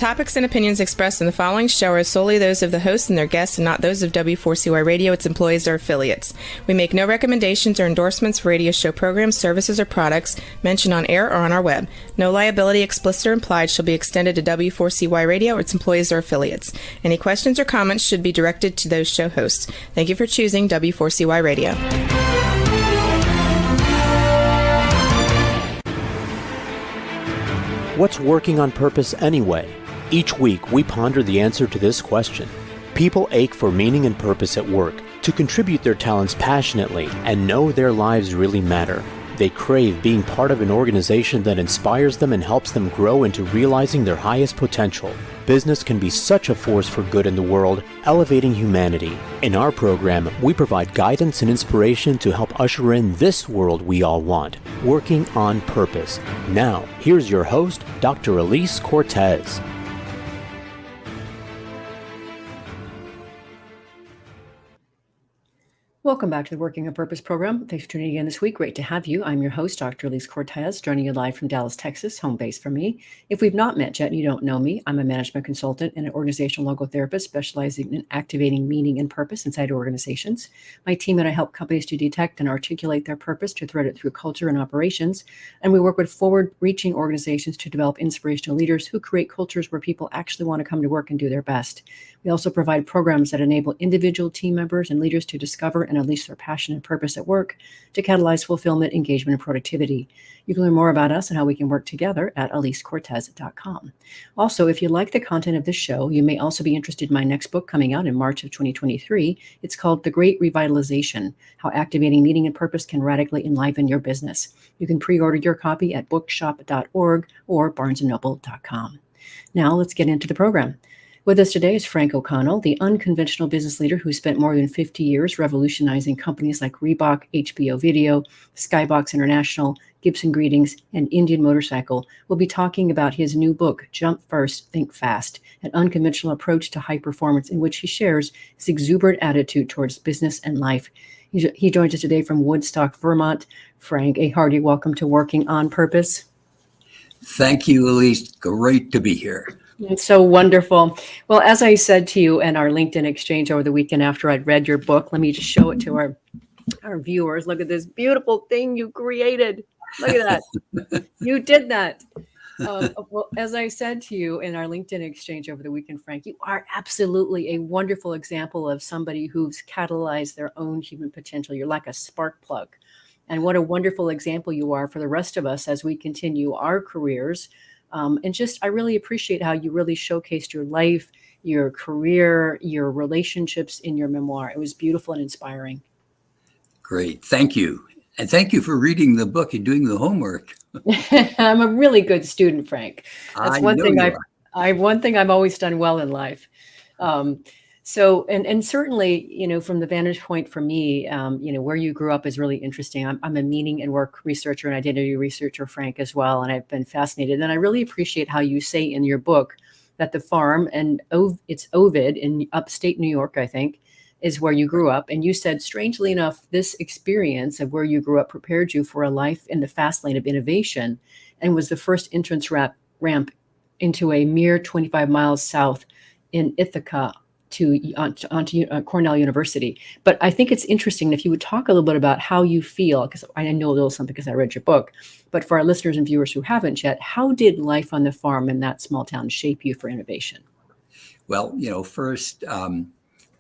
topics and opinions expressed in the following show are solely those of the hosts and their guests and not those of W4CY Radio, its employees, or affiliates. We make no recommendations or endorsements for radio show programs, services, or products mentioned on air or on our web. No liability, explicit or implied, shall be extended to W4CY Radio or its employees or affiliates. Any questions or comments should be directed to those show hosts. Thank you for choosing W4CY Radio. What's working on purpose anyway? Each week, we ponder the answer to this question. People ache for meaning and purpose at work, to contribute their talents passionately and know their lives really matter. They crave being part of an organization that inspires them and helps them grow into realizing their highest potential. Business can be such a force for good in the world, elevating humanity. In our program, we provide guidance and inspiration to help usher in this world we all want, working on purpose. Now, here's your host, Dr. Alise Cortez. Welcome back to the Working on Purpose program. Thanks for tuning in this week. Great to have you. I'm your host, Dr. Alise Cortez, joining you live from Dallas, Texas, home base for me. If we've not met yet and you don't know me, I'm a management consultant and an organizational logotherapist specializing in activating meaning and purpose inside organizations. My team and I help companies to detect and articulate their purpose to thread it through culture and operations. And we work with forward-reaching organizations to develop inspirational leaders who create cultures where people actually want to come to work and do their best. We also provide programs that enable individual team members and leaders to discover and unleash their passion and purpose at work to catalyze fulfillment, engagement, and productivity. You can learn more about us and how we can work together at alisecortez.com. Also, if you like the content of this show, you may also be interested in my next book coming out in March of 2023. It's called The Great Revitalization: How Activating Meaning and Purpose Can Radically Enliven Your Business. You can pre-order your copy at bookshop.org or barnesandnoble.com. Now let's get into the program. With us today is Frank O'Connell, the unconventional business leader who spent more than 50 years revolutionizing companies like Reebok, HBO Video, Skybox International, Gibson Greetings, and Indian Motorcycle. We'll be talking about his new book, Jump First, Think Fast, an unconventional approach to high performance, in which he shares his exuberant attitude towards business and life. He joins us today from Woodstock, Vermont. Frank, a hearty welcome to Working on Purpose. Thank you, Alise. Great to be here. It's so wonderful. Well, as I said to you in our LinkedIn exchange over the weekend after I'd read your book, let me just show it to our viewers. Look at this beautiful thing you created. Look at that. You did that. Well, as I said to you in our LinkedIn exchange over the weekend, Frank, you are absolutely a wonderful example of somebody who's catalyzed their own human potential. You're like a spark plug. And what a wonderful example you are for the rest of us as we continue our careers. I really appreciate how you really showcased your life, your career, your relationships in your memoir. It was beautiful and inspiring. Great. Thank you. And thank you for reading the book and doing the homework. I'm a really good student, Frank. That's one thing one thing I've always done well in life. And certainly, from the vantage point for me, where you grew up is really interesting. I'm a meaning and work researcher and identity researcher, Frank, as well. And I've been fascinated. And I really appreciate how you say in your book that the farm, and it's Ovid in upstate New York, I think, is where you grew up. And you said, strangely enough, this experience of where you grew up prepared you for a life in the fast lane of innovation and was the first entrance ramp into a mere 25 miles south in Ithaca, onto Cornell University. But I think it's interesting if you would talk a little bit about how you feel, because I know a little something because I read your book, but for our listeners and viewers who haven't yet, how did life on the farm in that small town shape you for innovation? Well, first,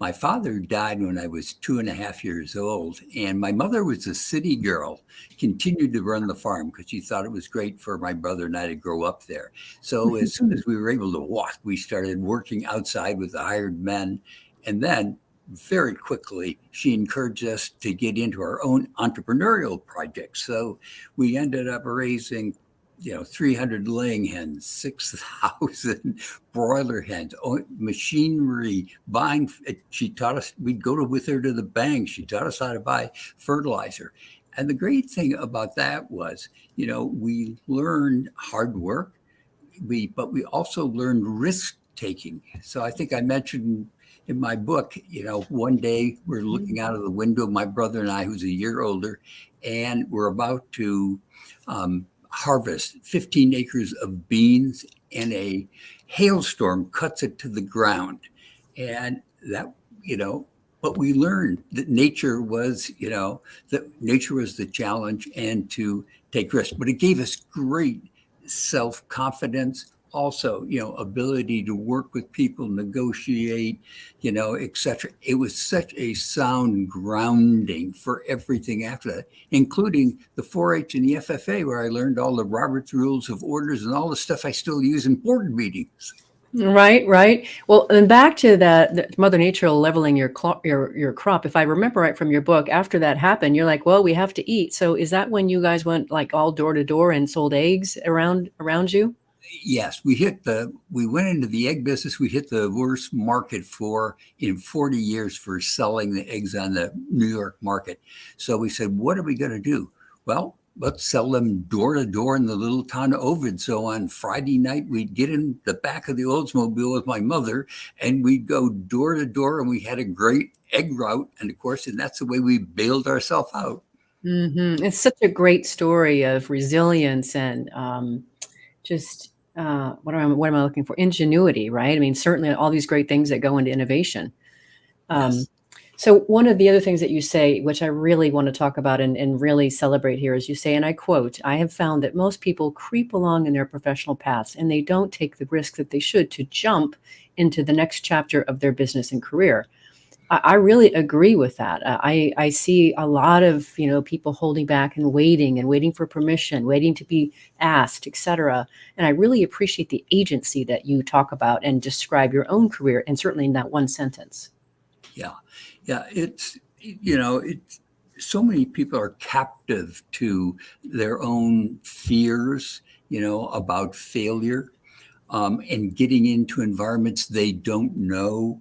my father died when I was 2.5 years old, and my mother was a city girl, continued to run the farm because she thought it was great for my brother and I to grow up there. So as soon as we were able to walk, we started working outside with the hired men. And then very quickly, she encouraged us to get into our own entrepreneurial projects. So we ended up raising 300 laying hens, 6,000 broiler hens, machinery, buying. She taught us, we'd go with her to the bank. She taught us how to buy fertilizer. And the great thing about that was, we learned hard work, but we also learned risk taking. So I think I mentioned in my book, one day we're looking out of the window, my brother and I, who's a year older, and we're about to harvest 15 acres of beans and a hailstorm cuts it to the ground. And that, but we learned that nature was, the challenge and to take risks. But it gave us great self-confidence, also, ability to work with people, negotiate, etc. It was such a sound grounding for everything after that, including the 4-H and the FFA, where I learned all the Robert's Rules of Orders and all the stuff I still use in board meetings. Right. Well, and back to that Mother Nature leveling your crop. If I remember right from your book, after that happened, you're like, well, we have to eat. So is that when you guys went like all door to door and sold eggs around you? Yes, we went into the egg business. We hit the worst market in 40 years for selling the eggs on the New York market. So we said, what are we going to do? Well, let's sell them door to door in the little town of Ovid. So on Friday night, we'd get in the back of the Oldsmobile with my mother and we'd go door to door, and we had a great egg route. And of course, and that's the way we bailed ourselves out. Mm-hmm. It's such a great story of resilience and just what am I looking for? Ingenuity, right? I mean, certainly all these great things that go into innovation. Yes. So one of the other things that you say, which I really want to talk about and really celebrate here, is you say, and I quote, I have found that most people creep along in their professional paths and they don't take the risk that they should to jump into the next chapter of their business and career. I really agree with that. I see a lot of, people holding back and waiting for permission, waiting to be asked, et cetera. And I really appreciate the agency that you talk about and describe your own career, and certainly in that one sentence. Yeah. It's, so many people are captive to their own fears, about failure, and getting into environments they don't know.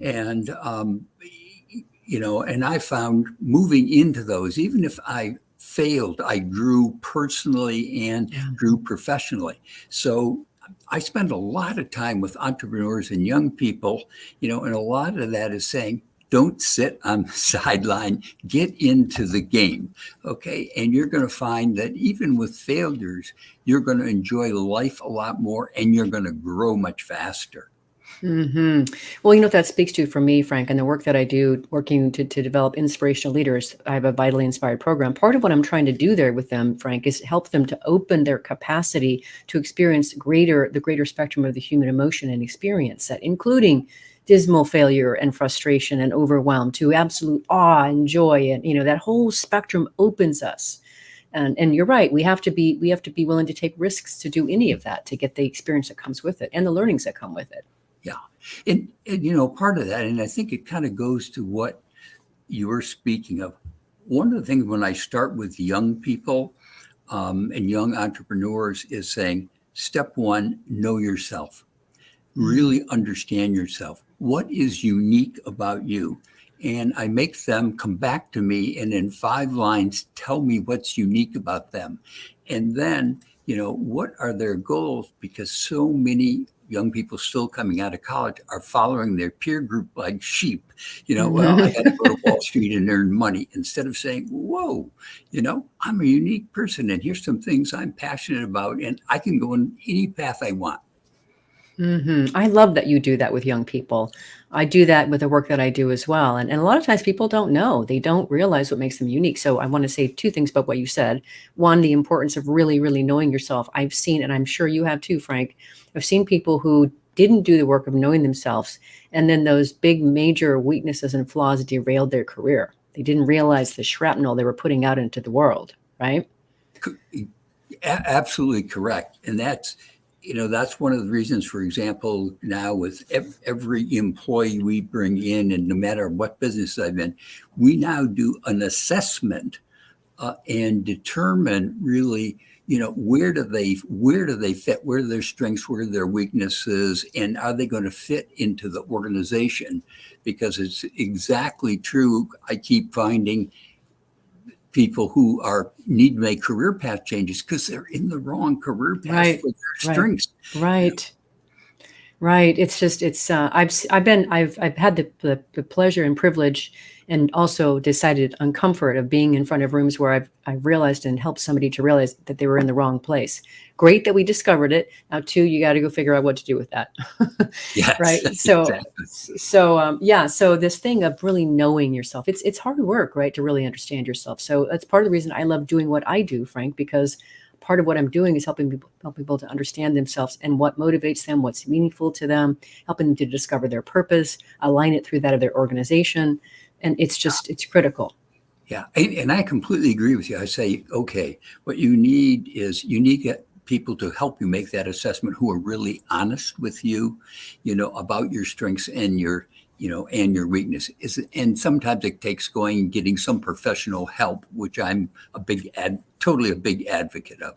And, and I found moving into those, even if I failed, I grew personally and grew professionally. So I spend a lot of time with entrepreneurs and young people, and a lot of that is saying, don't sit on the sideline, get into the game. Okay. And you're going to find that even with failures, you're going to enjoy life a lot more and you're going to grow much faster. Mm-hmm. Well, what that speaks to for me, Frank, and the work that I do working to develop inspirational leaders. I have a Vitally Inspired program. Part of what I'm trying to do there with them, Frank, is help them to open their capacity to experience the greater spectrum of the human emotion and experience set, including dismal failure and frustration and overwhelm, to absolute awe and joy. And, that whole spectrum opens us. And you're right. We have to be willing to take risks to do any of that, to get the experience that comes with it and the learnings that come with it. Yeah. And part of that, and I think it kind of goes to what you were speaking of. One of the things when I start with young people and young entrepreneurs is saying, step one, know yourself. Really understand yourself. What is unique about you? And I make them come back to me and in 5 lines, tell me what's unique about them. And then, what are their goals? Because so many young people still coming out of college are following their peer group like sheep. Well, I got to go to Wall Street and earn money, instead of saying, whoa, I'm a unique person and here's some things I'm passionate about and I can go in any path I want. Mm-hmm. I love that you do that with young people. I do that with the work that I do as well. And a lot of times people don't know. They don't realize what makes them unique. So I want to say 2 things about what you said. One, the importance of really, really knowing yourself. I've seen, and I'm sure you have too, Frank, I've seen people who didn't do the work of knowing themselves. And then those big major weaknesses and flaws derailed their career. They didn't realize the shrapnel they were putting out into the world, right? Absolutely correct. And that's one of the reasons, for example, now with every employee we bring in, and no matter what business I'm in, we now do an assessment and determine really, where do they fit, where are their strengths, where are their weaknesses, and are they going to fit into the organization? Because it's exactly true. I keep finding people who need to make career path changes because they're in the wrong career path for their strengths. Right. Right. It's just I've had the pleasure and privilege and also decided uncomfort of being in front of rooms where I've realized and helped somebody to realize that they were in the wrong place. Great that we discovered it. Now, two, you got to go figure out what to do with that. Yes, Right. So exactly. yeah, so this thing of really knowing yourself, it's hard work, right, to really understand yourself. So that's part of the reason I love doing what I do, Frank, because part of what I'm doing is help people to understand themselves and what motivates them, what's meaningful to them, helping them to discover their purpose, align it through that of their organization. And it's critical. Yeah, and I completely agree with you. I say, okay, what you need is you need to get people to help you make that assessment who are really honest with you, about your strengths and your weakness. And sometimes it takes going and getting some professional help, which I'm totally a big advocate of.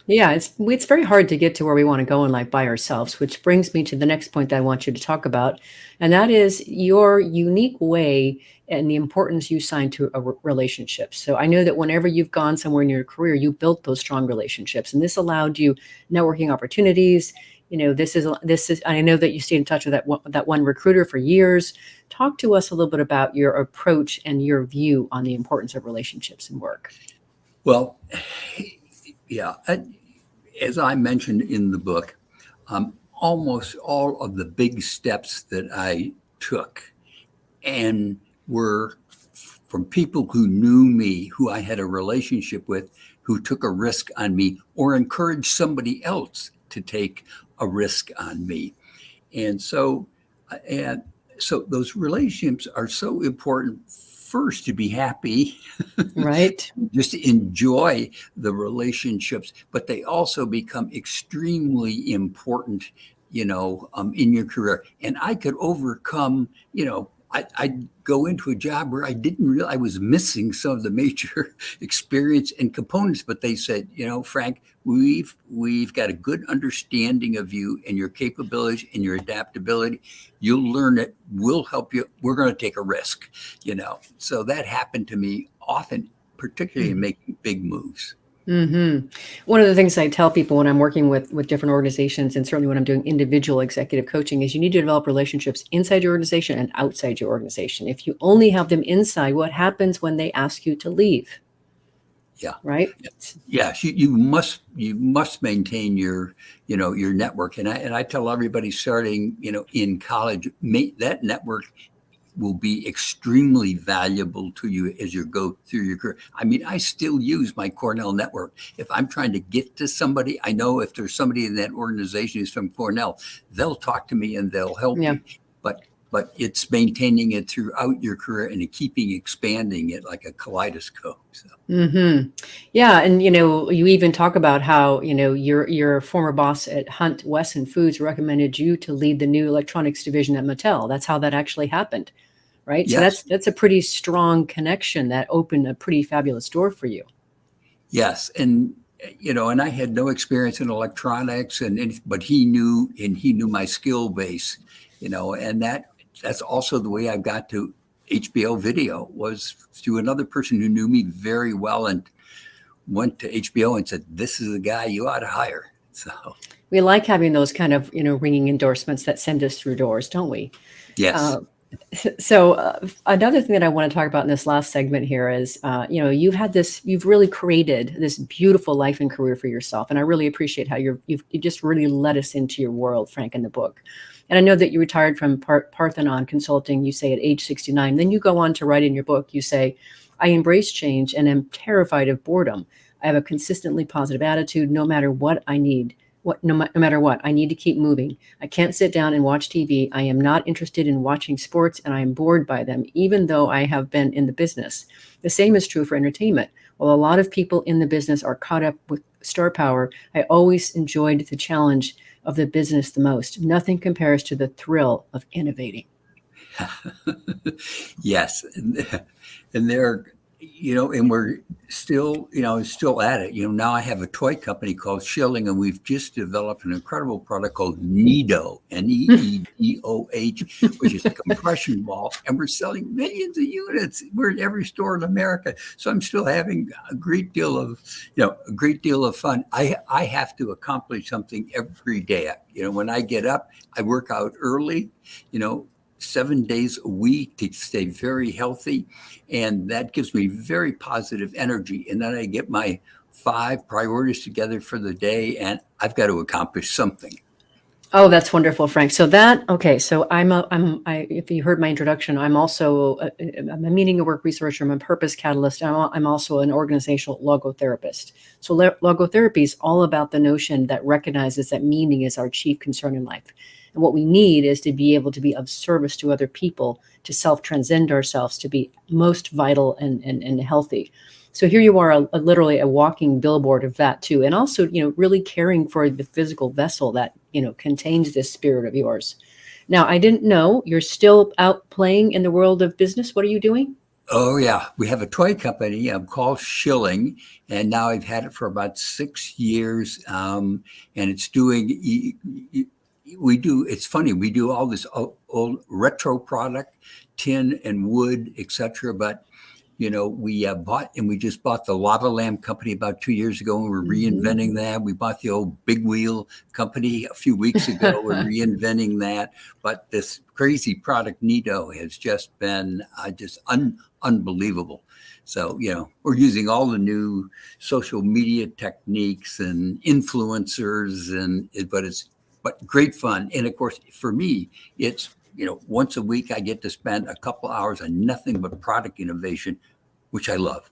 Yeah, it's very hard to get to where we want to go in life by ourselves, which brings me to the next point that I want you to talk about, and that is your unique way and the importance you assign to a relationship. So I know that whenever you've gone somewhere in your career, you built those strong relationships, and this allowed you networking opportunities. This is. I know that you stayed in touch with that one recruiter for years. Talk to us a little bit about your approach and your view on the importance of relationships and work. Well, yeah, as I mentioned in the book, almost all of the big steps that I took and were from people who knew me, who I had a relationship with, who took a risk on me or encouraged somebody else to take a risk on me. And so, and so those relationships are so important. First, to be happy, Right? just enjoy the relationships, but they also become extremely important, in your career. And I could overcome, I'd go into a job where I didn't realize I was missing some of the major experience and components, but they said, Frank, we've got a good understanding of you and your capabilities and your adaptability. You'll learn it. We'll help you. We're going to take a risk, So that happened to me often, particularly in making big moves. One of the things I tell people when I'm working with different organizations, and certainly when I'm doing individual executive coaching, is you need to develop relationships inside your organization and outside your organization. If you only have them inside, what happens when they ask you to leave? Yeah. Right? Yes, you must maintain your network, and I tell everybody starting in college, that network will be extremely valuable to you as you go through your career. I mean, I still use my Cornell network. If I'm trying to get to somebody, I know if there's somebody in that organization who's from Cornell, they'll talk to me and they'll help Yeah. me. But it's maintaining it throughout your career and keeping expanding it like a kaleidoscope. So. Yeah, and you even talk about how your former boss at Hunt Wesson Foods recommended you to lead the new electronics division at Mattel. That's how that actually happened, right? So Yes, that's a pretty strong connection that opened a pretty fabulous door for you. yes, and I had no experience in electronics, but he knew my skill base, and that's also the way I got to HBO Video was through another person who knew me very well and went to HBO and said, "This is the guy you ought to hire." So We like having those kind of ringing endorsements that send us through doors, don't we? yes, Uh, So another thing that I want to talk about in this last segment here is, you've really created this beautiful life and career for yourself, and I really appreciate how you just really let us into your world, Frank, in the book. And I know that you retired from Parthenon Consulting, you say at age 69. Then you go on to write in your book, you say, I embrace change and am terrified of boredom. I have a consistently positive attitude, no matter what I need. No matter what, I need to keep moving. I can't sit down and watch TV. I am not interested in watching sports and I am bored by them, even though I have been in the business. The same is true for entertainment. While a lot of people in the business are caught up with star power, I always enjoyed the challenge of the business the most. Nothing compares to the thrill of innovating. yes, and there, And we're still, still at it. Now I have a toy company called Schilling, and we've just developed an incredible product called Needoh, Needoh, which is a compression ball, and we're selling millions of units. We're in every store in America. So I'm still having a great deal of fun. I have to accomplish something every day. When I get up, I work out early, 7 days a week to stay very healthy. And that gives me very positive energy. And then I get my 5 priorities together for the day, and I've got to accomplish something. Oh, that's wonderful, Frank. So if you heard my introduction, I'm also I'm a meaning of work researcher. I'm a purpose catalyst. I'm also an organizational logotherapist. So logotherapy is all about the notion that recognizes that meaning is our chief concern in life. And what we need is to be able to be of service to other people, to self-transcend ourselves, to be most vital and healthy. So here you are, literally a walking billboard of that too. And also, really caring for the physical vessel that, contains this spirit of yours. Now, I didn't know you're still out playing in the world of business. What are you doing? Oh, yeah. We have a toy company called Schilling, and now I've had it for about 6 years. And it's doing, it's funny, we do all this old retro product, tin and wood, etc. But we just bought the lava lamp company about 2 years ago, and we're reinventing that. We bought the old big wheel company a few weeks ago. We're reinventing that. But this crazy product, Needoh, has just been unbelievable. So, we're using all the new social media techniques and influencers, but great fun. And of course, for me, it's, once a week I get to spend a couple hours on nothing but product innovation, which I love.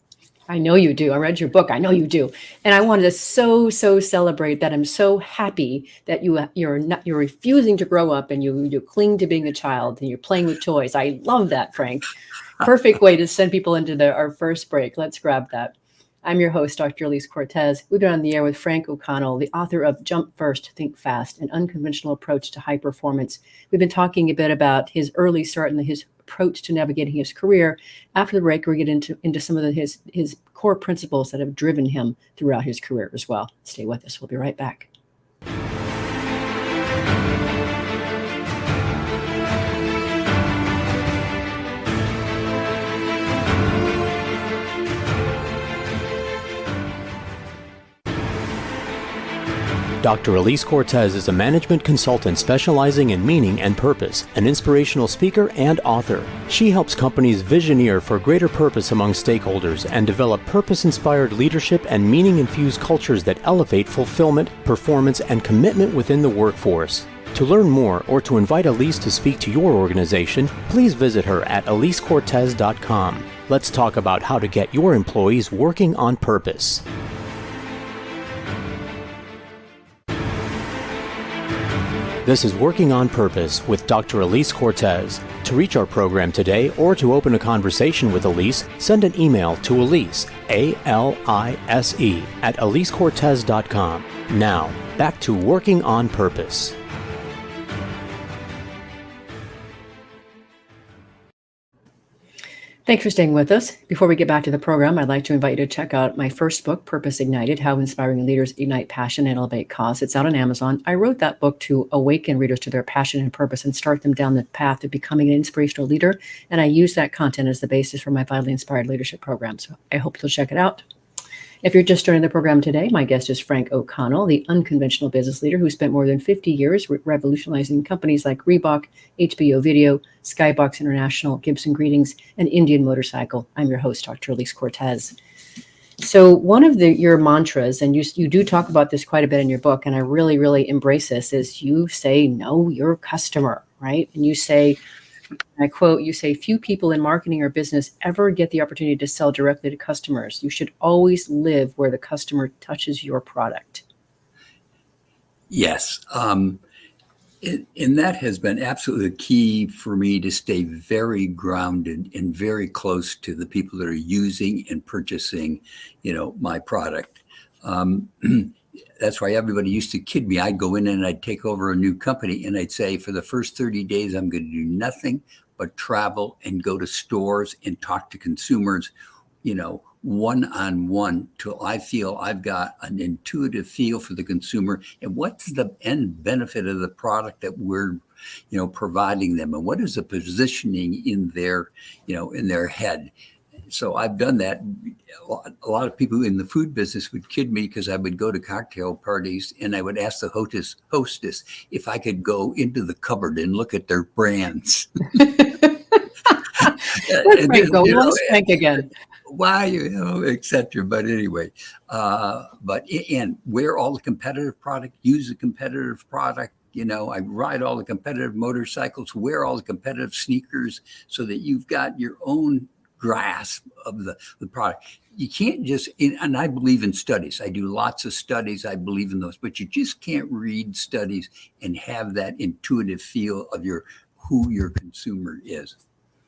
I know you do. I read your book. I know you do. And I wanted to so celebrate that. I'm so happy that you're refusing to grow up, and you cling to being a child, and you're playing with toys. I love that, Frank. Perfect way to send people into our first break. Let's grab that. I'm your host, Dr. Alise Cortez. We've been on the air with Frank O'Connell, the author of Jump First, Think Fast, An Unconventional Approach to High Performance. We've been talking a bit about his early start and his approach to navigating his career. After the break, we get into some of his core principles that have driven him throughout his career as well. Stay with us. We'll be right back. Dr. Alise Cortez is a management consultant specializing in meaning and purpose, an inspirational speaker and author. She helps companies visioneer for greater purpose among stakeholders and develop purpose-inspired leadership and meaning-infused cultures that elevate fulfillment, performance, and commitment within the workforce. To learn more or to invite Alise to speak to your organization, please visit her at alisecortez.com. Let's talk about how to get your employees working on purpose. This is Working on Purpose with Dr. Alise Cortez. To reach our program today or to open a conversation with Alise, send an email to Alise, A-L-I-S-E, at alisecortez.com. Now, back to Working on Purpose. Thanks for staying with us. Before we get back to the program, I'd like to invite you to check out my first book, Purpose Ignited, How Inspiring Leaders Ignite Passion and Elevate Cause. It's out on Amazon. I wrote that book to awaken readers to their passion and purpose and start them down the path of becoming an inspirational leader. And I use that content as the basis for my Vitally Inspired Leadership program. So I hope you'll check it out. If you're just joining the program today, my guest is Frank O'Connell, the unconventional business leader who spent more than 50 years revolutionizing companies like Reebok, HBO Video, Skybox International, Gibson Greetings, and Indian Motorcycle. I'm your host, Dr. Alise Cortez. So one of your mantras, and you do talk about this quite a bit in your book, and I really, really embrace this, is you say, know your customer, right? And you say, I quote, you say, few people in marketing or business ever get the opportunity to sell directly to customers. You should always live where the customer touches your product. Yes. And that has been absolutely key for me to stay very grounded and very close to the people that are using and purchasing, my product. That's why everybody used to kid me. I'd go in and I'd take over a new company and I'd say, for the first 30 days, I'm going to do nothing but travel and go to stores and talk to consumers one-on-one till I feel I've got an intuitive feel for the consumer and what's the end benefit of the product that we're, providing them, and what is the positioning in their, in their head. So I've done that. A lot of people in the food business would kid me because I would go to cocktail parties and I would ask the hostess if I could go into the cupboard and look at their brands. Let's Frank go. We want to Frank again. Why, et cetera. But anyway, and wear all the competitive product, use the competitive product. I ride all the competitive motorcycles, wear all the competitive sneakers so that you've got your own grasp of the product. You can't just, and I believe in studies. I do lots of studies. I believe in those, but you just can't read studies and have that intuitive feel of who your consumer is.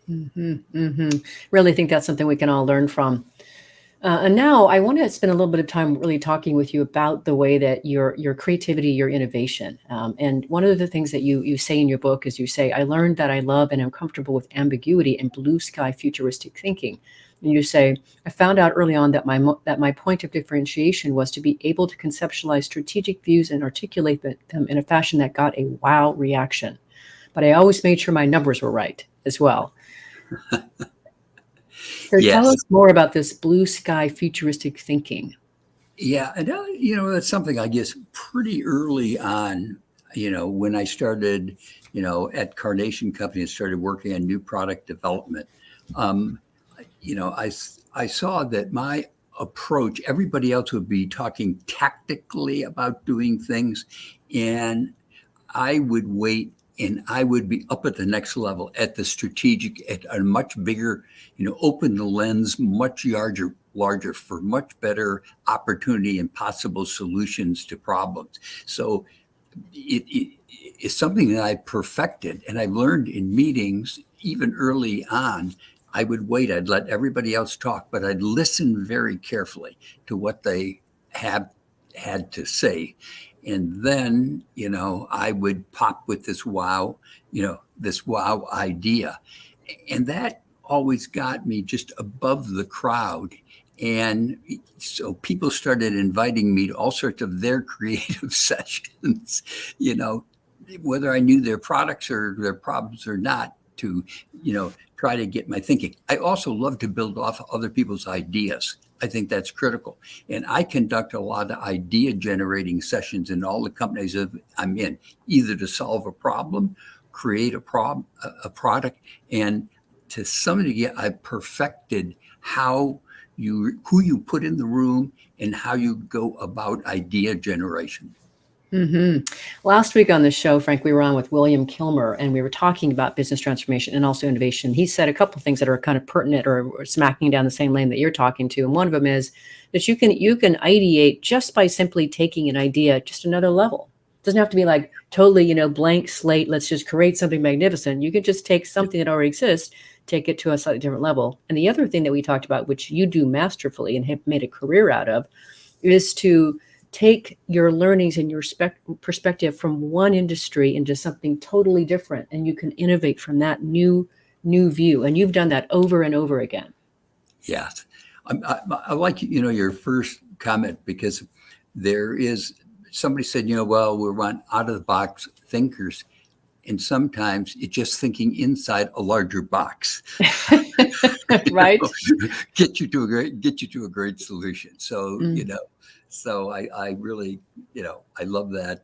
Mm-hmm, mm-hmm. Really think that's something we can all learn from. And now I want to spend a little bit of time really talking with you about the way that your creativity, your innovation. And one of the things that you say in your book is you say, I learned that I love and am comfortable with ambiguity and blue sky futuristic thinking. And you say, I found out early on that my point of differentiation was to be able to conceptualize strategic views and articulate them in a fashion that got a wow reaction. But I always made sure my numbers were right as well. So Yes. Tell us more about this blue sky futuristic thinking. Yeah, and that's something I guess pretty early on, when I started, at Carnation Company and started working on new product development. I saw that my approach, everybody else would be talking tactically about doing things, and I would wait and I would be up at the next level at the strategic, at a much bigger, open the lens, much larger for much better opportunity and possible solutions to problems. So it's something that I perfected and I learned in meetings, even early on. I would wait, I'd let everybody else talk, but I'd listen very carefully to what they had to say. And then, I would pop with this wow idea. And that always got me just above the crowd. And so people started inviting me to all sorts of their creative sessions, whether I knew their products or their problems or not, to, try to get my thinking. I also love to build off other people's ideas. I think that's critical. And I conduct a lot of idea generating sessions in all the companies that I'm in, either to solve a problem, create a product, and to some degree, I've perfected who you put in the room and how you go about idea generation. Mm-hmm. Last week on the show, Frank, we were on with William Kilmer, and we were talking about business transformation and also innovation. He said a couple of things that are kind of pertinent or smacking down the same lane that you're talking to. And one of them is that you can ideate just by simply taking an idea just another level. It doesn't have to be like totally, blank slate. Let's just create something magnificent. You can just take something that already exists, take it to a slightly different level. And the other thing that we talked about, which you do masterfully and have made a career out of, is to take your learnings and your perspective from one industry into something totally different, and you can innovate from that new view. And you've done that over and over again. Yes. I like, your first comment, because there is, somebody said, well, we want out of the box thinkers. And sometimes it's just thinking inside a larger box, right? Get you to a great solution. So, so I really, I love that.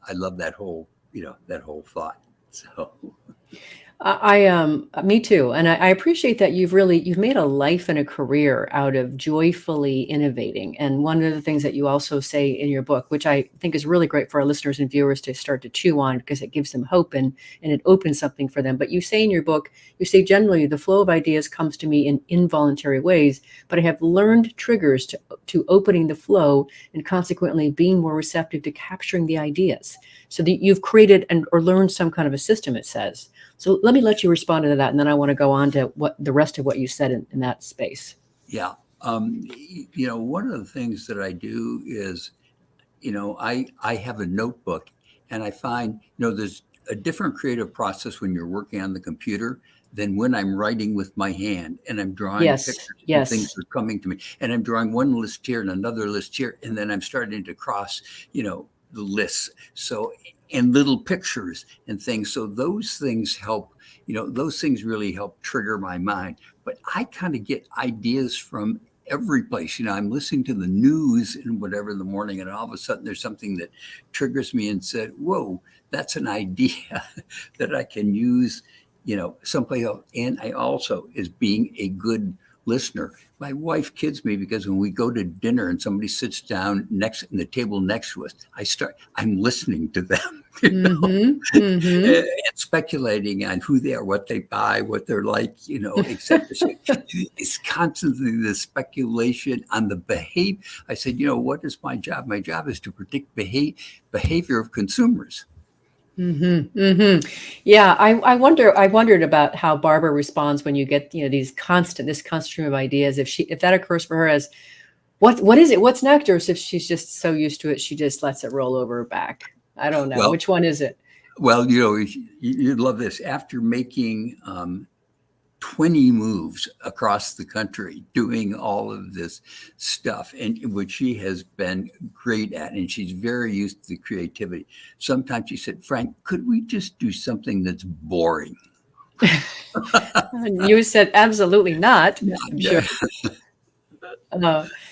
I love that whole, that whole thought. So. Me too. And I appreciate that you've made a life and a career out of joyfully innovating. And one of the things that you also say in your book, which I think is really great for our listeners and viewers to start to chew on, because it gives them hope and it opens something for them. But you say in your book, generally the flow of ideas comes to me in involuntary ways, but I have learned triggers to opening the flow and consequently being more receptive to capturing the ideas. So that you've created or learned some kind of a system, it says. So let me let you respond to that, and then I want to go on to what the rest of what you said in that space. Yeah. One of the things that I do is, I have a notebook, and I find, there's a different creative process when you're working on the computer than when I'm writing with my hand and I'm drawing Yes. pictures and things Yes. are coming to me. And I'm drawing one list here and another list here. And then I'm starting to cross, the lists. So, and little pictures and things. So those things help, those things really help trigger my mind. But I kind of get ideas from every place. I'm listening to the news and whatever in the morning, and all of a sudden there's something that triggers me and said, whoa, that's an idea that I can use, someplace else. And I also, is being a good listener. My wife kids me because when we go to dinner and somebody sits down next in the table next to us, I'm listening to them, and speculating on who they are, what they buy, what they're like, etc. So it's constantly the speculation on the behavior. I said, what is my job? My job is to predict behavior of consumers. Yeah, I wondered about how Barbara responds when you get, this constant stream of ideas. If that occurs for her as what is it? What's next? Or if she's just so used to it, she just lets it roll over her back. I don't know. Well, Which one is it? Well, you'd love this. After making 20 moves across the country, doing all of this stuff, and which she has been great at, and she's very used to the creativity. Sometimes she said, Frank, could we just do something that's boring? You said absolutely not. I'm sure.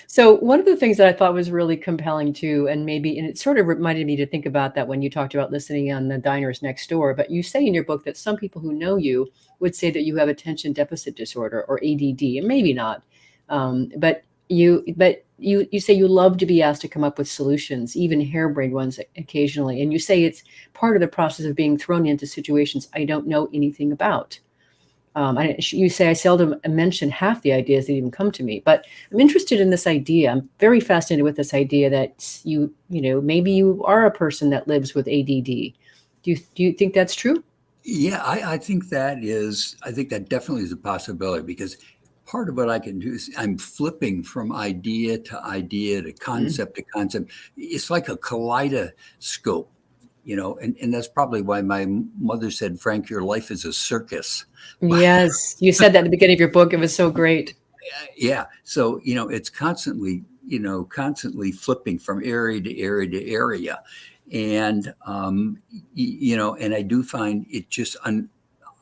So one of the things that I thought was really compelling too, and it sort of reminded me to think about that when you talked about listening on the diners next door, but you say in your book that some people who know you would say that you have attention deficit disorder or ADD, and maybe not. But you say you love to be asked to come up with solutions, even harebrained ones occasionally. And you say it's part of the process of being thrown into situations I don't know anything about. You say I seldom mention half the ideas that even come to me, but I'm interested in this idea. I'm very fascinated with this idea that maybe you are a person that lives with ADD. Do you think that's true? Yeah, I think that definitely is a possibility, because part of what I can do is I'm flipping from idea to idea to concept to concept. It's like a kaleidoscope, and that's probably why my mother said, Frank, your life is a circus. Yes, you said that at the beginning of your book. It was so great. Yeah. So, it's constantly flipping from area to area to area. And, and I do find it just,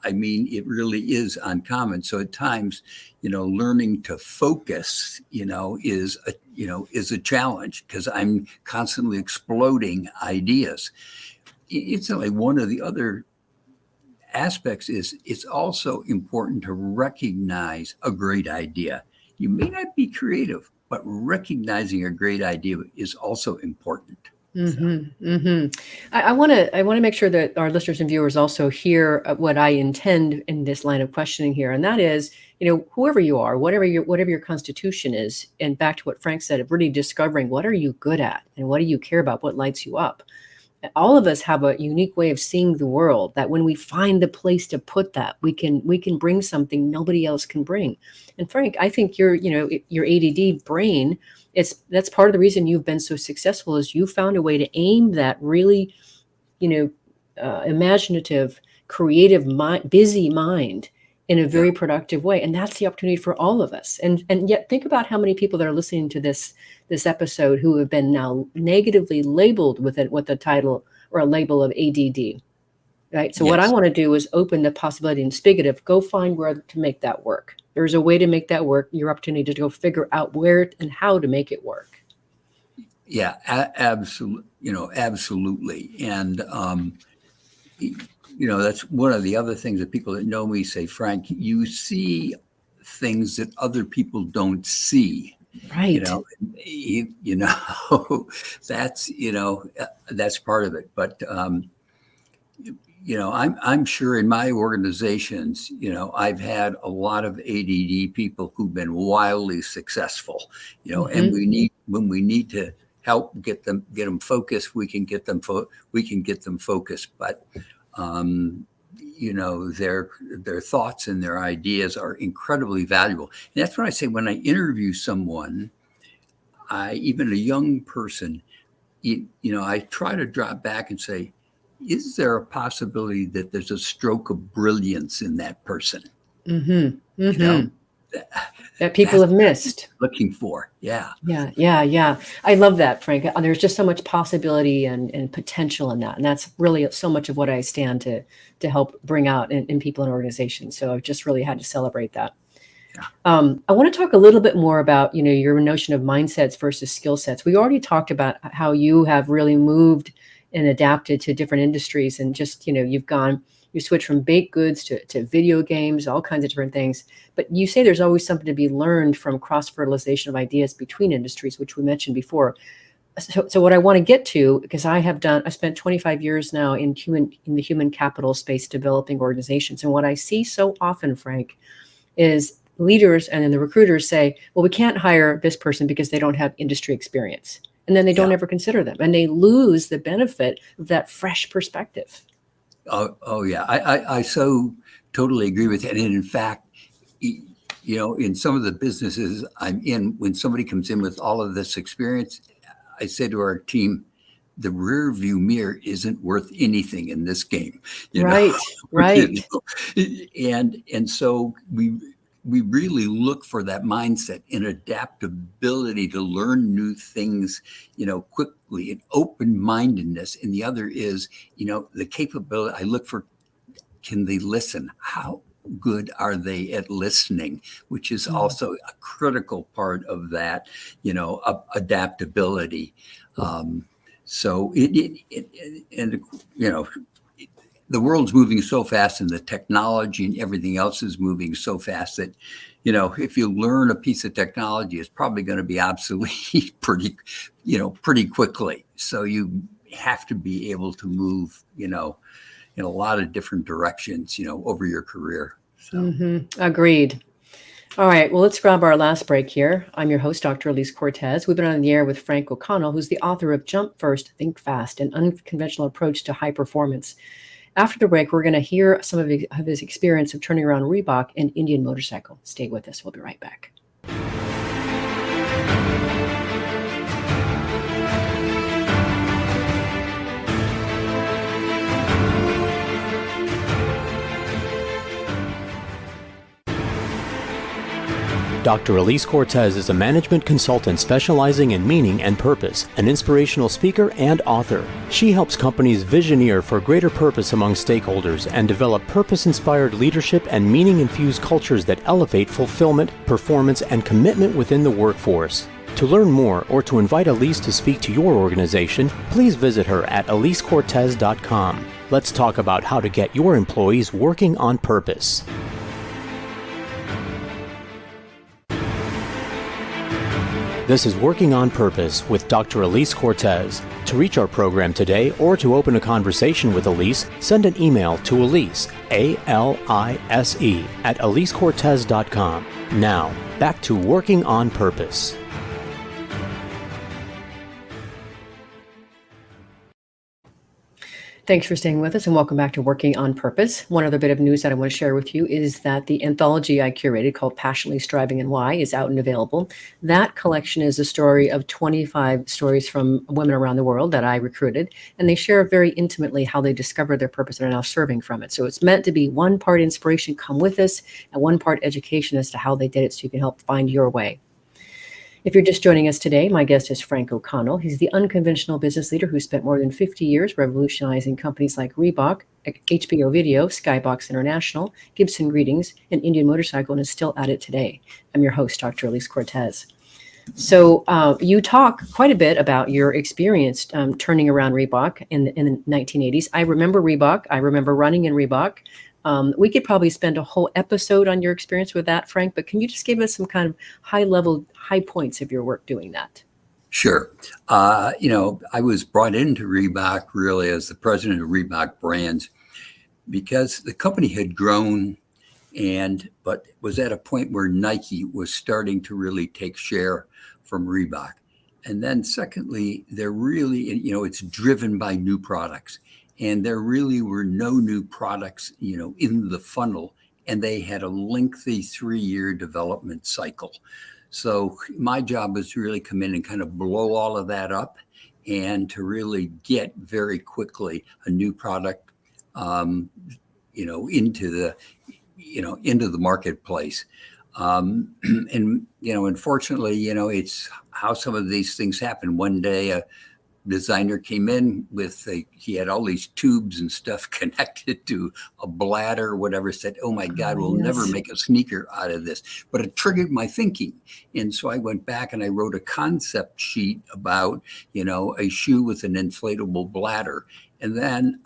it really is uncommon. So at times, learning to focus, is a challenge, because I'm constantly exploding ideas. It's like one of the other aspects is it's also important to recognize a great idea. You may not be creative, but recognizing a great idea is also important. I want to make sure that our listeners and viewers also hear what I intend in this line of questioning here, and that is, whoever you are, whatever your constitution is, and back to what Frank said, of really discovering what are you good at and what do you care about, what lights you up. All of us have a unique way of seeing the world, that when we find the place to put that, we can bring something nobody else can bring. And Frank, I think your ADD brain, that's part of the reason you've been so successful, is you found a way to aim that really, imaginative, creative busy mind in a very productive way. And that's the opportunity for all of us. And yet think about how many people that are listening to this episode who have been now negatively labeled with the title or a label of ADD, right? So what I want to do is open the possibility and spigot of go find where to make that work. There's a way to make that work. Your opportunity to go figure out where and how to make it work. Yeah, absolutely. Absolutely. And, that's one of the other things that people that know me say, Frank, you see things that other people don't see. Right. That's part of it. But, I'm sure in my organizations, I've had a lot of ADD people who've been wildly successful, and when we need to help get them focused, we can get them focused. But, their thoughts and their ideas are incredibly valuable. And that's what I say when I interview someone, even a young person, I try to drop back and say, is there a possibility that there's a stroke of brilliance in that person? Mm-hmm. You know, Mm-hmm. That people have missed. Looking for. Yeah. Yeah. I love that, Frank. There's just so much possibility and potential in that. And that's really so much of what I stand to help bring out in people and organizations. So I've just really had to celebrate that. Yeah. I want to talk a little bit more about, your notion of mindsets versus skill sets. We already talked about how you have really moved and adapted to different industries, and just, you switch from baked goods to video games, all kinds of different things. But you say there's always something to be learned from cross-fertilization of ideas between industries, which we mentioned before. So what I want to get to, because I spent 25 years now in the human capital space developing organizations. And what I see so often, Frank, is leaders and then the recruiters say, well, we can't hire this person because they don't have industry experience. And then they don't ever consider them, and they lose the benefit of that fresh perspective. Oh yeah. I so totally agree with that. And in fact, in some of the businesses I'm in, when somebody comes in with all of this experience, I say to our team, the rear view mirror isn't worth anything in this game. Right. And so we really look for that mindset and adaptability to learn new things, quickly, and open-mindedness. And the other is, the capability. I look for, can they listen? How good are they at listening? Which is also a critical part of that, adaptability. So the world's moving so fast, and the technology and everything else is moving so fast that, if you learn a piece of technology, it's probably going to be obsolete pretty quickly. So you have to be able to move, in a lot of different directions, over your career. So. Agreed. All right, well, let's grab our last break here. I'm your host, Dr. Alise Cortez. We've been on the air with Frank O'Connell, who's the author of Jump First, Think Fast, an unconventional approach to high performance. After the break, we're going to hear some of his experience of turning around Reebok and Indian Motorcycle. Stay with us. We'll be right back. Dr. Alise Cortez is a management consultant specializing in meaning and purpose, an inspirational speaker and author. She helps companies visioneer for greater purpose among stakeholders and develop purpose-inspired leadership and meaning-infused cultures that elevate fulfillment, performance, and commitment within the workforce. To learn more or to invite Alise to speak to your organization, please visit her at alisecortez.com. Let's talk about how to get your employees working on purpose. This is Working on Purpose with Dr. Alise Cortez. To reach our program today or to open a conversation with Alise, send an email to Alise, A-L-I-S-E, at alisecortez.com. Now, back to Working on Purpose. Thanks for staying with us, and welcome back to Working on Purpose. One other bit of news that I want to share with you is that the anthology I curated called Passionately Striving and Why is out and available. That collection is a story of 25 stories from women around the world that I recruited, and they share very intimately how they discovered their purpose and are now serving from it. So it's meant to be one part inspiration, come with us, and one part education as to how they did it so you can help find your way. If you're just joining us today, my guest is Frank O'Connell. He's the unconventional business leader who spent more than 50 years revolutionizing companies like Reebok, HBO Video, Skybox International, Gibson Greetings, and Indian Motorcycle, and is still at it today. I'm your host, Dr. Alise Cortez. So you talk quite a bit about your experience turning around Reebok in the 1980s. I remember Reebok. I remember running in Reebok. We could probably spend a whole episode on your experience with that, Frank, but can you just give us some kind of high points of your work doing that? Sure. I was brought into Reebok really as the president of Reebok Brands because the company had grown but was at a point where Nike was starting to really take share from Reebok. And then secondly, they're really, it's driven by new products. And there really were no new products, in the funnel, and they had a lengthy 3-year development cycle. So my job was to really come in and kind of blow all of that up and to really get very quickly a new product, into the marketplace. And, unfortunately, it's how some of these things happen. One day, a designer came in he had all these tubes and stuff connected to a bladder, whatever, said, "Oh my God, we'll never Yes. make a sneaker out of this." But it triggered my thinking. And so I went back and I wrote a concept sheet about, a shoe with an inflatable bladder. And then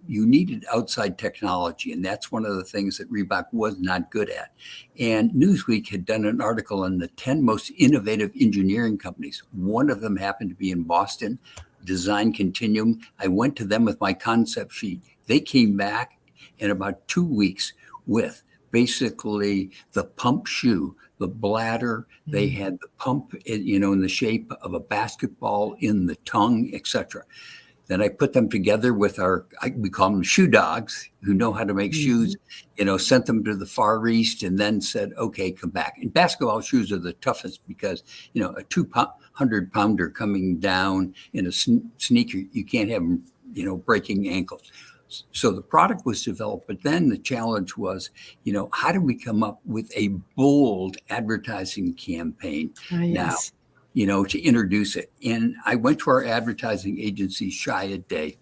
you needed outside technology. And that's one of the things that Reebok was not good at. And Newsweek had done an article on the 10 most innovative engineering companies. One of them happened to be in Boston, Design Continuum. I went to them with my concept sheet. They came back in about 2 weeks with basically the pump shoe, the bladder. They had the pump, in the shape of a basketball, in the tongue, etc. Then I put them together with we call them shoe dogs, who know how to make shoes, sent them to the Far East, and then said, "Okay, come back." And basketball shoes are the toughest because, a 200-pounder coming down in a sneaker, you can't have them, breaking ankles. So the product was developed, but then the challenge was, how do we come up with a bold advertising campaign Yes. to introduce it? And I went to our advertising agency, Shia Day.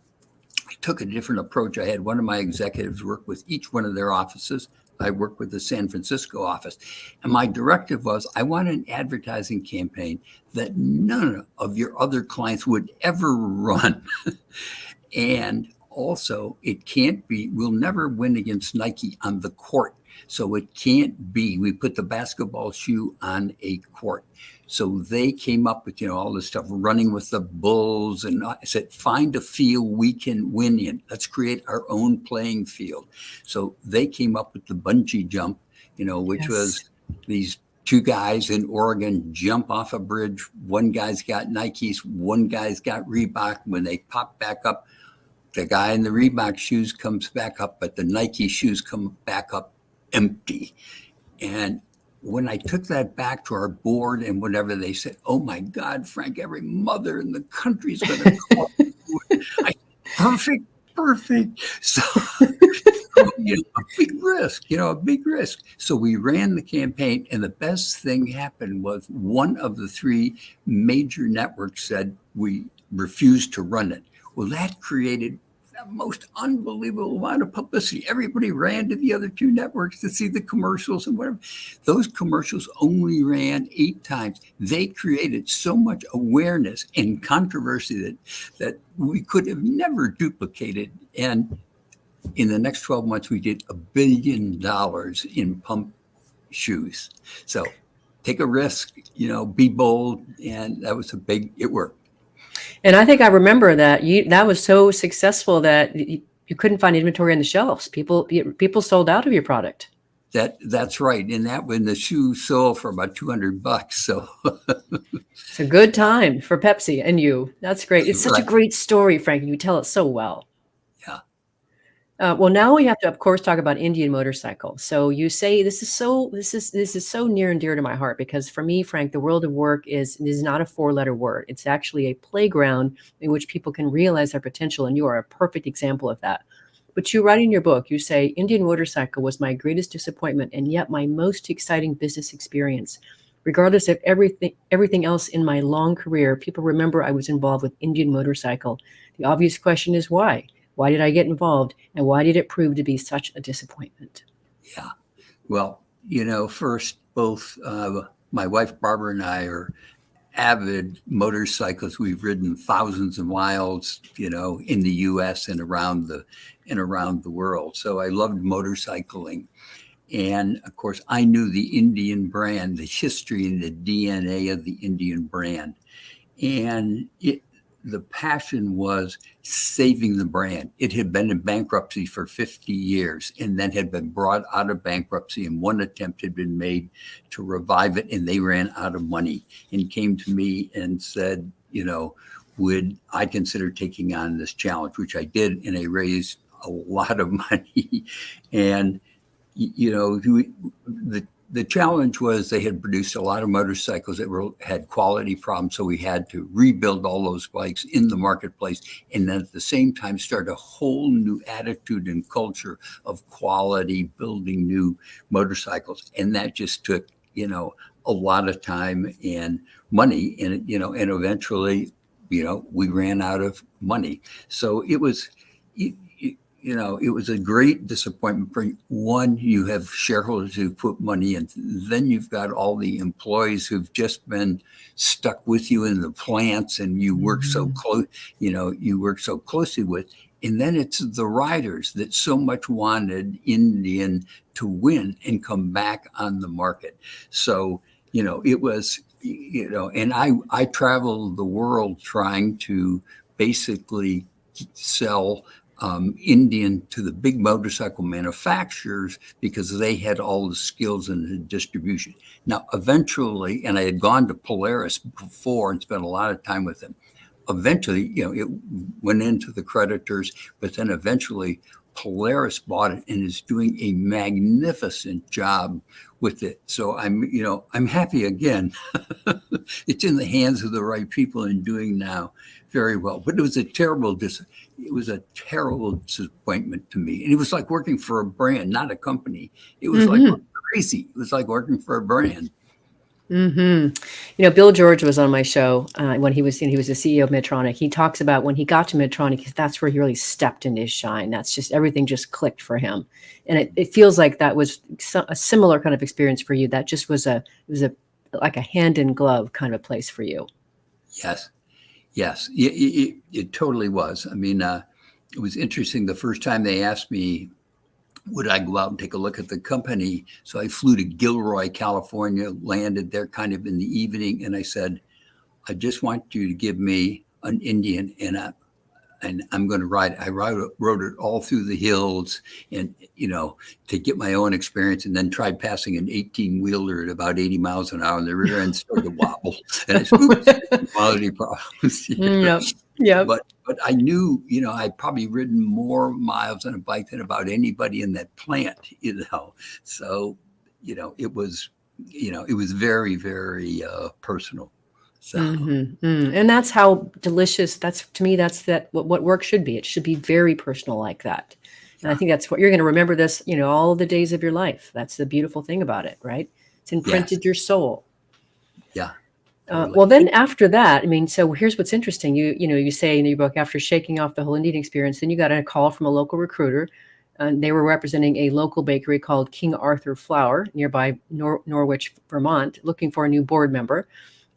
I took a different approach. I had one of my executives work with each one of their offices. I worked with the San Francisco office. And my directive was, I want an advertising campaign that none of your other clients would ever run. And also, we'll never win against Nike on the court. So it can't be, we put the basketball shoe on a court. So they came up with, all this stuff, running with the Bulls. And I said, find a field we can win in. Let's create our own playing field. So they came up with the bungee jump, which was these two guys in Oregon jump off a bridge. One guy's got Nikes, one guy's got Reebok. When they pop back up, the guy in the Reebok shoes comes back up, but the Nike shoes come back up empty. And when I took that back to our board and whatever, they said, "Oh my God, Frank, every mother in the country is going to call you." Perfect. So, a big risk. So we ran the campaign, and the best thing happened was one of the three major networks said we refused to run it. Well, that created the most unbelievable amount of publicity. Everybody ran to the other two networks to see the commercials and whatever. Those commercials only ran 8 times. They created so much awareness and controversy that we could have never duplicated. And in the next 12 months, we did $1 billion in pump shoes. So take a risk, be bold. And that was it worked. And I think I remember that that was so successful that you couldn't find inventory on the shelves. People sold out of your product. That's right. And that when the shoe sold for about $200. So it's a good time for Pepsi and you. That's great. It's such a great story, Frank. And you tell it so well. Yeah. Well, now we have to, of course, talk about Indian motorcycle. So you say this is so near and dear to my heart, because for me, Frank, the world of work is not a 4-letter word. It's actually a playground in which people can realize their potential, and you are a perfect example of that. But you write in your book, you say, Indian motorcycle was my greatest disappointment and yet my most exciting business experience. Regardless of everything else in my long career, people remember I was involved with Indian motorcycle. The obvious question is why? Why did I get involved? And why did it prove to be such a disappointment? Yeah. Well, first, both my wife, Barbara, and I are avid motorcyclists. We've ridden thousands of miles, in the U.S. and around the world. So I loved motorcycling. And of course, I knew the Indian brand, the history and the DNA of the Indian brand. And the passion was saving the brand. It had been in bankruptcy for 50 years and then had been brought out of bankruptcy, and one attempt had been made to revive it, and they ran out of money and came to me and said, would I consider taking on this challenge, which I did, and I raised a lot of money. And, the the challenge was they had produced a lot of motorcycles that had quality problems. So we had to rebuild all those bikes in the marketplace. And then at the same time, start a whole new attitude and culture of quality, building new motorcycles. And that just took, a lot of time and money. And, and eventually, we ran out of money. So it was, it was a great disappointment. One, you have shareholders who put money in. Then you've got all the employees who've just been stuck with you in the plants, and you work so close. You work so closely with. And then it's the riders that so much wanted Indian to win and come back on the market. So it was. And I traveled the world trying to basically sell Indian to the big motorcycle manufacturers because they had all the skills in the distribution. Now, eventually, and I had gone to Polaris before and spent a lot of time with them. Eventually, it went into the creditors, but then eventually Polaris bought it and is doing a magnificent job with it. So I'm happy again. It's in the hands of the right people and doing now very well. But it was a terrible disappointment to me. And it was like working for a brand, not a company. It was like crazy. It was like working for a brand. Bill George was on my show when he was the CEO of Medtronic. He talks about when he got to Medtronic, that's where he really stepped into his shine. That's just everything just clicked for him, and it feels like that was a similar kind of experience for you. That just was like a hand in glove kind of place for you. Yes, it totally was. I mean, it was interesting. The first time they asked me, would I go out and take a look at the company? So I flew to Gilroy, California, landed there kind of in the evening. And I said, I just want you to give me an Indian and I'm going to ride. I rode it all through the hills and, to get my own experience, and then tried passing an 18-wheeler at about 80 miles an hour and the rear end started to wobble. And I said, oops, quality problems. Yep. But I knew, I'd probably ridden more miles on a bike than about anybody in that plant, So, it was very, very personal. So. And that's how delicious. To me, that's what work should be. It should be very personal like that. And I think that's what you're going to remember this, all the days of your life. That's the beautiful thing about it, right? It's imprinted your soul. Yeah. Totally. Well, then after that, so here's what's interesting. You say in your book, after shaking off the whole Indian experience, then you got a call from a local recruiter, and they were representing a local bakery called King Arthur Flour nearby Norwich, Vermont, looking for a new board member.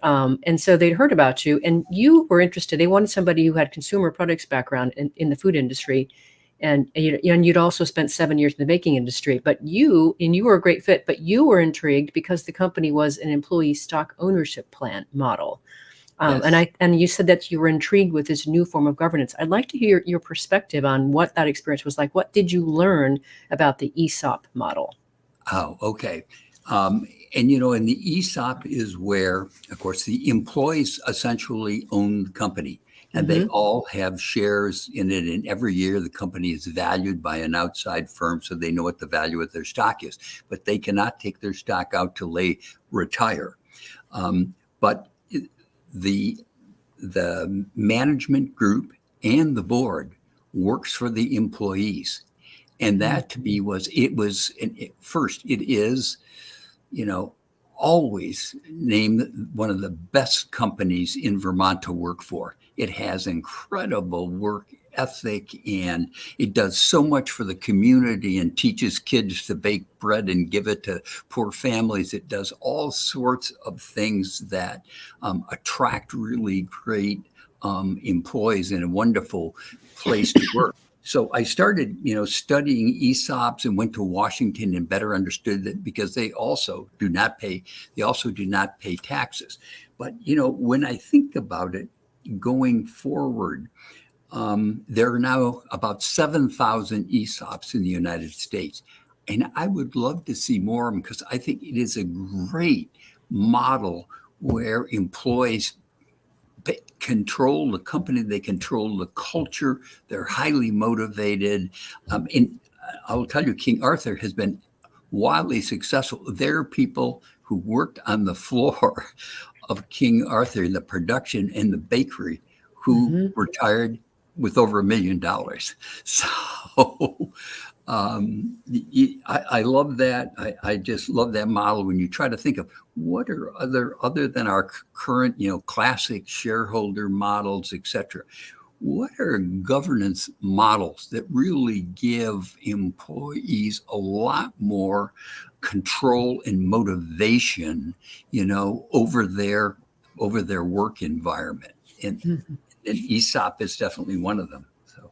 And so they'd heard about you, and you were interested. They wanted somebody who had consumer products background in the food industry, and you'd also spent 7 years in the baking industry. But you were a great fit. But you were intrigued because the company was an employee stock ownership plan model, Yes. and you said that you were intrigued with this new form of governance. I'd like to hear your perspective on what that experience was like. What did you learn about the ESOP model? Oh, okay. And in the ESOP is where, of course, the employees essentially own the company, and they all have shares in it. And every year the company is valued by an outside firm, so they know what the value of their stock is. But they cannot take their stock out till they retire. But the management group and the board works for the employees. And that to me it is, always named one of the best companies in Vermont to work for. It has incredible work ethic, and it does so much for the community and teaches kids to bake bread and give it to poor families. It does all sorts of things that attract really great employees in a wonderful place to work. So I started, studying ESOPs and went to Washington and better understood that because they also do not pay taxes. But, when I think about it going forward, there are now about 7,000 ESOPs in the United States. And I would love to see more of them because I think it is a great model where employees control the company, they control the culture, they're highly motivated. And I'll tell you, King Arthur has been wildly successful. There are people who worked on the floor of King Arthur in the production and the bakery who Mm-hmm. retired with over $1 million. So I love that. I just love that model when you try to think of what are other than our current, classic shareholder models, et cetera. What are governance models that really give employees a lot more control and motivation, over their work environment? And ESOP is definitely one of them. So,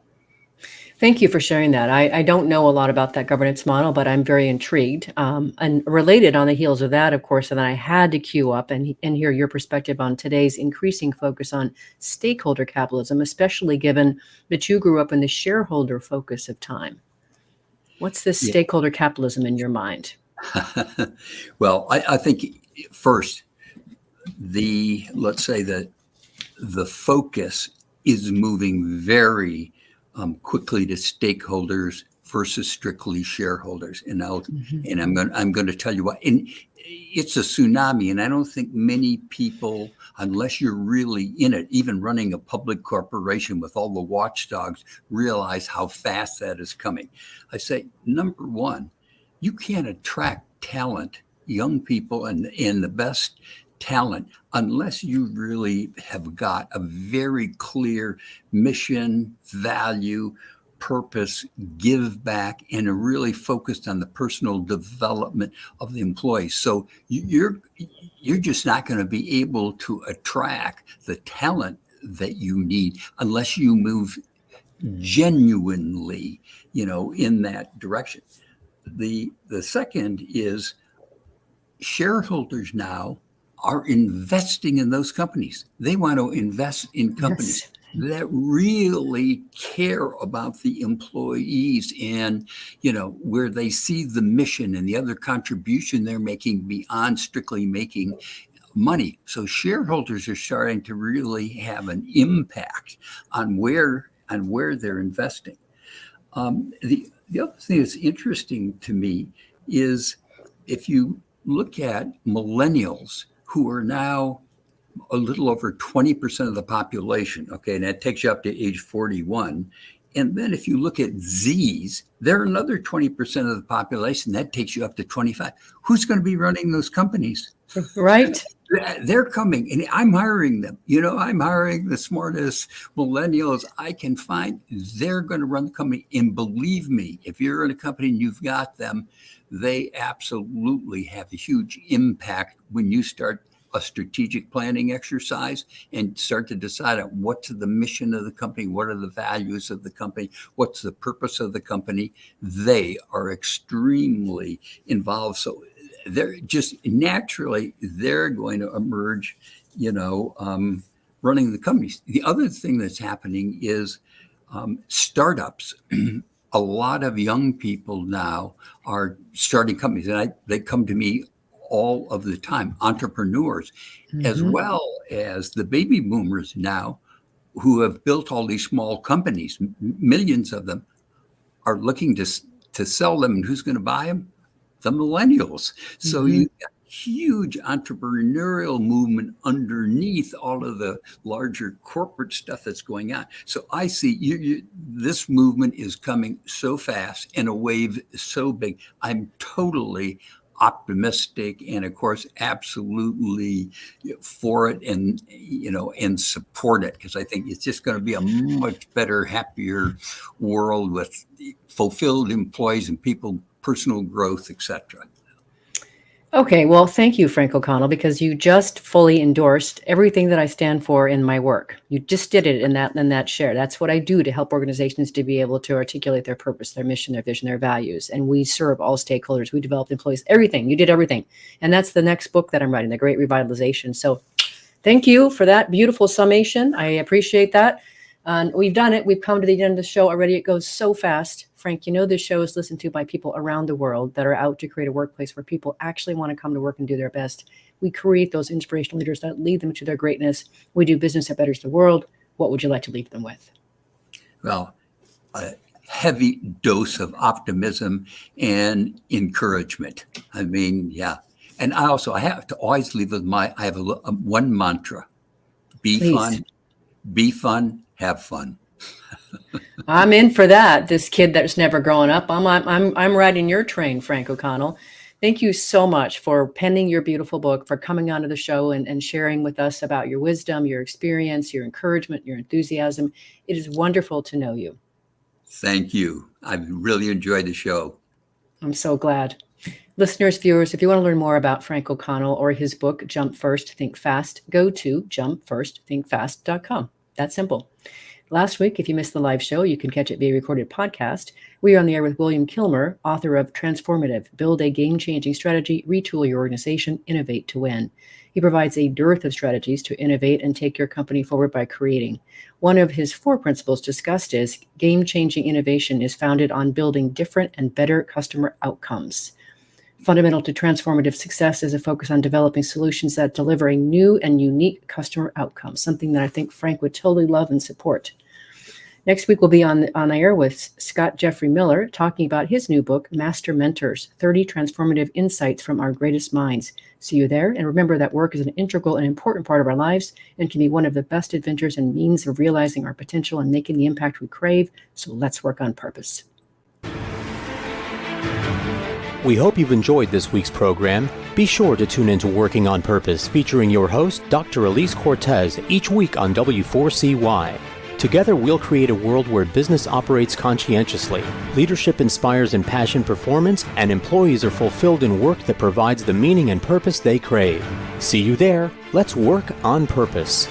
Thank you for sharing that. I don't know a lot about that governance model, but I'm very intrigued. And related on the heels of that, of course, and I had to queue up and hear your perspective on today's increasing focus on stakeholder capitalism, especially given that you grew up in the shareholder focus of time. What's this yeah. stakeholder capitalism in your mind? Well, I think first, let's say that the focus is moving very quickly to stakeholders versus strictly shareholders. And I'm going to tell you why. And it's a tsunami, and I don't think many people, unless you're really in it, even running a public corporation with all the watchdogs, realize how fast that is coming. I say, number one, you can't attract talent, young people, and the best talent unless you really have got a very clear mission, value, purpose, give back, and are really focused on the personal development of the employees. So you're just not going to be able to attract the talent that you need unless you move genuinely, in that direction. The second is shareholders now are investing in those companies. They want to invest in companies that really care about the employees and, where they see the mission and the other contribution they're making beyond strictly making money. So shareholders are starting to really have an impact on where they're investing. The other thing that's interesting to me is if you look at millennials who are now a little over 20% of the population, okay, and that takes you up to age 41. And then if you look at Zs, they're another 20% of the population. That takes you up to 25. Who's going to be running those companies? Right. They're coming, and I'm hiring them. I'm hiring the smartest millennials I can find. They're going to run the company. And believe me, if you're in a company and you've got them, they absolutely have a huge impact when you start a strategic planning exercise and start to decide on what's the mission of the company, what are the values of the company, what's the purpose of the company. They are extremely involved. So they're just naturally, they're going to emerge, running the companies. The other thing that's happening is startups. A lot of young people now are starting companies, and they come to me all of the time, entrepreneurs, as well as the baby boomers now who have built all these small companies, millions of them, are looking to sell them. And who's going to buy them? The millennials. So you got huge entrepreneurial movement underneath all of the larger corporate stuff that's going on. So I see this movement is coming so fast and a wave so big. I'm totally optimistic and, of course, absolutely for it and support it, because I think it's just going to be a much better, happier world with fulfilled employees and people, personal growth, etc. Okay, well, thank you, Frank O'Connell, because you just fully endorsed everything that I stand for in my work. You just did it in that share. That's what I do to help organizations to be able to articulate their purpose, their mission, their vision, their values. And we serve all stakeholders. We develop employees, everything. You did everything. And that's the next book that I'm writing, The Great Revitalization. So thank you for that beautiful summation. I appreciate that. And we've done it. We've come to the end of the show already. It goes so fast. Frank, this show is listened to by people around the world that are out to create a workplace where people actually want to come to work and do their best. We create those inspirational leaders that lead them to their greatness. We do business that betters the world. What would you like to leave them with? Well, heavy dose of optimism and encouragement. I mean, yeah. And I have to always leave with I have one mantra: be Please. fun, have fun. I'm in for that. This kid that's never grown up. I'm riding your train, Frank O'Connell. Thank you so much for penning your beautiful book, for coming onto the show and sharing with us about your wisdom, your experience, your encouragement, your enthusiasm. It is wonderful to know you. Thank you. I've really enjoyed the show. I'm so glad. Listeners, viewers, if you want to learn more about Frank O'Connell or his book, Jump First, Think Fast, go to jumpfirstthinkfast.com. That's simple. Last week, if you missed the live show, you can catch it via recorded podcast. We are on the air with William Kilmer, author of Transformative: Build a Game-Changing Strategy, Retool Your Organization, Innovate to Win. He provides a dearth of strategies to innovate and take your company forward by creating. One of his 4 principles discussed is game-changing innovation is founded on building different and better customer outcomes. Fundamental to transformative success is a focus on developing solutions that deliver a new and unique customer outcome, something that I think Frank would totally love and support. Next week, we'll be on air with Scott Jeffrey Miller talking about his new book, Master Mentors, 30 Transformative Insights from Our Greatest Minds. See you there. And remember that work is an integral and important part of our lives and can be one of the best adventures and means of realizing our potential and making the impact we crave. So let's work on purpose. We hope you've enjoyed this week's program. Be sure to tune into Working on Purpose, featuring your host, Dr. Alise Cortez, each week on W4CY. Together, we'll create a world where business operates conscientiously, leadership inspires impassioned performance, and employees are fulfilled in work that provides the meaning and purpose they crave. See you there. Let's work on purpose.